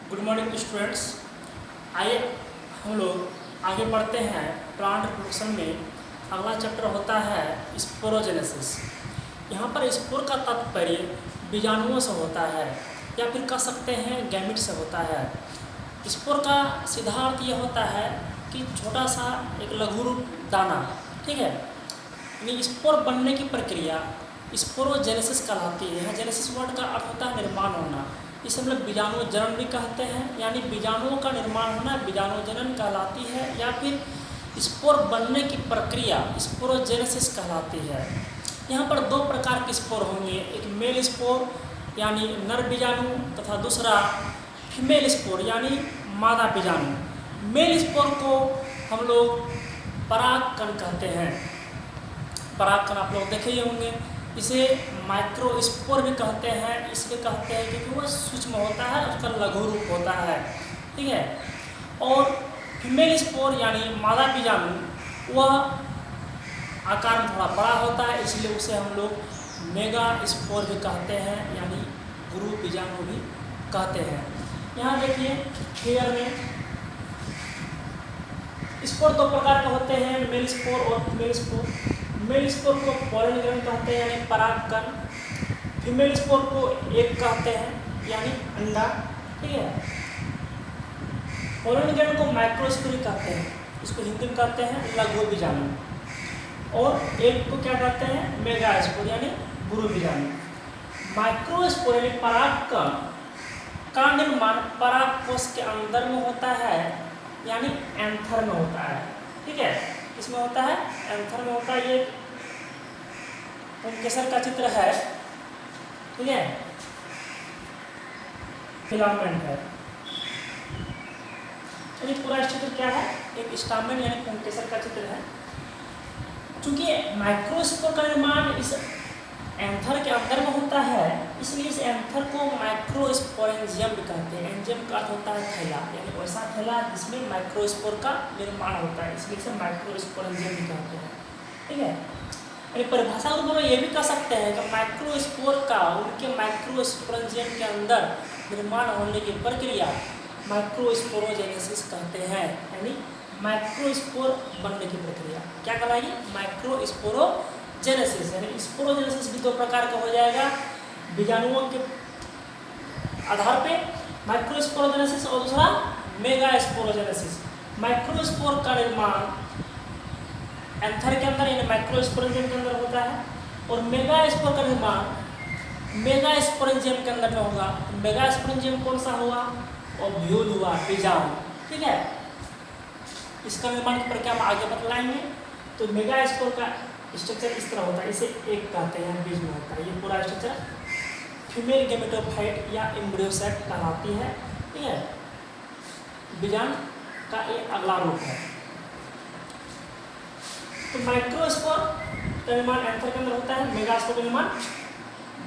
Good morning students. आइए हम लोग आगे बढ़ते हैं। प्लांट रिप्रोडक्शन में अगला चैप्टर होता है स्पोरोजेनेसिस। यहाँ पर स्पोर का तात्पर्य बीजाणुओं से होता है या फिर कह सकते हैं गैमिट से होता है। स्पोर का सीधा अर्थ ये होता है कि छोटा सा एक लघु रूप दाना, ठीक है। यानी स्पोर बनने की प्रक्रिया स्पोरोजेनेसिस कहलाती है। यहाँ जेनेसिस वर्ड का अर्थ होता है निर्माण होना। इसे हम लोग बीजाणु जनन भी कहते हैं, यानी बीजाणुओं का निर्माण होना बीजाणु जनन कहलाती है, या फिर स्पोर बनने की प्रक्रिया स्पोरोजेनेसिस कहलाती है। यहाँ पर दो प्रकार के स्पोर होंगे, एक मेल स्पोर यानी नर बीजाणु तथा दूसरा फीमेल स्पोर यानी मादा बीजाणु। मेल स्पोर को हम लोग परागकण कहते हैं। परागकण आप लोग देखे ही होंगे। इसे माइक्रोस्पोर भी कहते हैं, इसलिए कहते हैं क्योंकि वह सूक्ष्म होता है, उसका लघु रूप होता है, ठीक है। और फीमेल स्पोर यानी मादा बीजाणु वह आकार में थोड़ा बड़ा होता है, इसलिए उसे हम लोग मेगा स्पोर भी कहते हैं, यानी गुरु बीजाणु भी कहते हैं। यहाँ देखिए फिगर में स्पोर दो प्रकार के होते हैं, मेल स्पोर और फीमेल स्पोर। मेल स्पोर को पोलन ग्रहण कहते हैं यानी परागकण। फीमेल स्पोर को एक कहते हैं यानी अंडा, ठीक है। पोलन ग्रहण को माइक्रोस्पोर कहते हैं, इसको हिंदी में कहते हैं लघु बीजाणु। और एक को क्या कहते हैं मेगा स्पोर यानी गुरु बीजाणु। माइक्रोस्पोर यानी परागकण का निर्माण परागकोश के अंदर में होता है, यानी एंथर में होता है, ठीक है। इसमें होता है एंथर में होता है। ये पुंकेसर का चित्र है, ठीक है, फिलामेंट है। चलिए पूरा चित्र क्या है, एक स्टामेन यानी पुंकेसर का चित्र है। चूंकि माइक्रोस्पोर का निर्माण इस एंथर के अंदर में होता है, इसलिए इस एंथर को माइक्रोस्पोरेंजियम भी कहते हैं। एंजियम का अर्थ होता है थैला, यानी वैसा थैला जिसमें माइक्रोस्पोर का निर्माण होता है, इसलिए इसे माइक्रोस्पोरेंजियम भी कहते हैं, ठीक है। यानी परिभाषा रूप में ये भी कह सकते हैं कि माइक्रोस्पोर का उनके माइक्रोस्पोरेंजियम के अंदर निर्माण होने की प्रक्रिया माइक्रोस्पोरोजेनेसिस कहते हैं, यानी माइक्रोस्पोर बनने की प्रक्रिया क्या कहलाएगी, माइक्रोस्पोरोजेनेसिस। यानी स्पोरोजेनेसिस भी दो प्रकार का हो जाएगा, बीजाणुओं के आधार पे माइक्रोस्पोरोजेनेसिस और दूसरा मेगा स्पोरोजेनेसिस। माइक्रोस्पोर का निर्माण एंथर के अंदर यानी माइक्रोस्पोरेंजियम के अंदर होता है, और मेगा स्पोर का निर्माण मेगा स्पोरेंजियम के अंदर में होगा। मेगा स्पोरेंजियम कौन सा हुआ, ओव्यूल हुआ, बीजाणु, ठीक है। इसका निर्माण की प्रक्रिया हम आगे बतलाएंगे। तो मेगा स्पोर का स्ट्रक्चर इस तरह होता है, इसे एक कहते हैं, बीज में होता है। ये पूरा स्ट्रक्चर फीमेल गेमेटोफाइट या एम्ब्रियोसाइट कहलाती है, ठीक है। बीजाणु का ये अगला रूप है। तो माइक्रोस्पोर का निर्माण एंथर के अंदर होता है, मेगास्पोर का निर्माण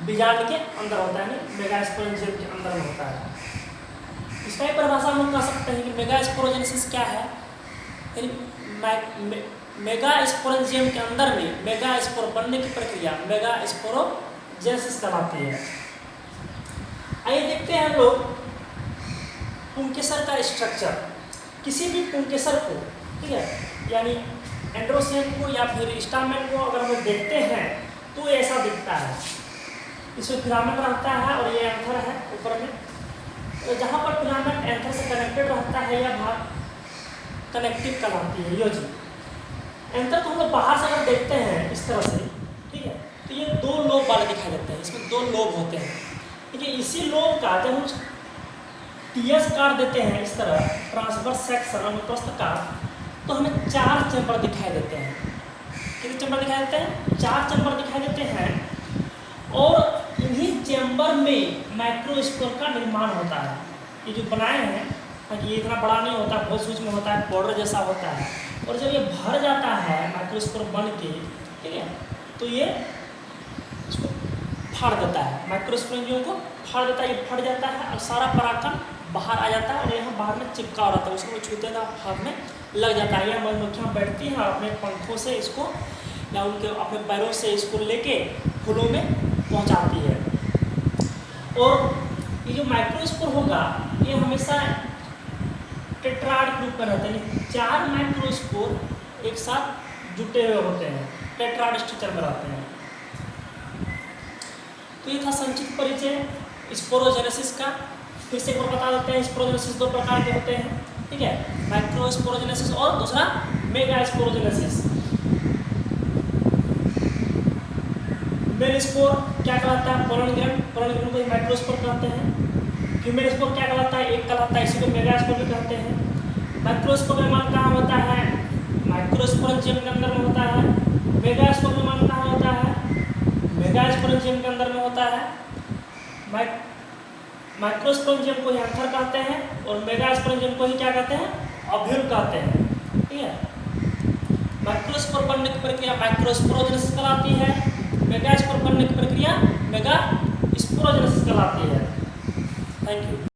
बीजाणु के अंदर होता है, यानी मेगास्पोरेंजियम के अंदर में होता है। इसका ही परिभाषा हम कह सकते हैं कि मेगास्पोरोजेनेसिस क्या है, यानी मेगा स्पोरेंजियम के अंदर में मेगा स्पोर बनने की प्रक्रिया मेगा स्पोरोजेनेसिस कहलाती है। आइए देखते हैं हम लोग पुंकेसर का स्ट्रक्चर। किसी भी पुंकेसर को, ठीक है, यानी एंड्रोसेन को या फिर स्टामेन को अगर हम देखते हैं तो ऐसा दिखता है। इसमें फिलामेंट रहता है और ये एंथर है ऊपर में। तो जहाँ पर फिलामेंट एंथर से कनेक्टेड रहता है यह भाग कनेक्टिव कहलाती है, योजी। एंथर को हम लोग बाहर से अगर देखते हैं इस तरह से, ठीक है, तो ये दो लोब वाले दिखाई देते हैं, इसमें दो लोब होते हैं, ठीक है। इसी लोब का जब हम टीएस काट देते हैं इस तरह ट्रांसवर्स सेक्शन अनुप्रस्थ काट, तो हमें चार चैम्बर दिखाई देते हैं। कितने चैम्बर दिखाई देते हैं, चार चैम्बर दिखाई देते हैं। और इन्हीं चैम्बर में माइक्रोस्पोर का निर्माण होता है। ये जो बनाए हैं, ये इतना बड़ा नहीं होता, बहुत सूक्ष्म होता है, पाउडर जैसा होता है। और जब ये भर जाता है माइक्रोस्पोर बन के, ठीक है, तो ये इसको फाड़ देता है, माइक्रोस्पोरेंजियम को फाड़ देता है, ये फट जाता है और सारा परागकण बाहर आ जाता है और यहाँ बाहर में चिपका रहता है, उसको छूते हैं हाथ में लग जाता है। यह मधुमक्खियाँ बैठती हैं और अपने पंखों से इसको या उनके अपने पैरों से इसको लेके फूलों में पहुँचाती है। और ये जो माइक्रोस्पोर होगा ये हमेशा टेट्राड के रूप में रहते हैं, 4 माइक्रोस्पोर एक साथ जुटे हुए होते हैं, टेट्राड स्ट्रक्चर में रहते हैं। तो ये था संक्षिप्त परिचय स्पोरोजेनेसिस का। फिर से एक बार बता देते हैं, स्पोरोजेनेसिस 2 प्रकार के होते हैं, ठीक है, माइक्रोस्पोरोजेनेसिस और दूसरा मेगा स्पोरोजेनेसिस। मेल स्पोर क्या कहलाता है? पोलन ग्रेन को माइक्रोस्पोर कहते हैं। फीमेल स्पोर क्या कहलाता है? एक कहलाता है, इसी को मेगा स्पोर भी कहते हैं। माइक्रोस्पोर का निर्माण कहाँ होता है? माइक्रोस्पोरेंजियम के अंदर में होता है। मेगा स्पोर का निर्माण कहाँ होता है? मेगा स्पोरेंजियम के अंदर में होता है। माइक्रोस्पोरेंजियम को ही एंथर कहते हैं और मेगा स्पोरेंजियम को ही क्या कहते हैं? ओव्यूल कहते हैं, ठीक है। माइक्रोस्पोर बनने की प्रक्रिया माइक्रोस्पोरोजेनेसिस कहलाती है। मेगा स्पोर बनने की प्रक्रिया मेगा स्पोरोजेनेसिस कहलाती है। Thank you.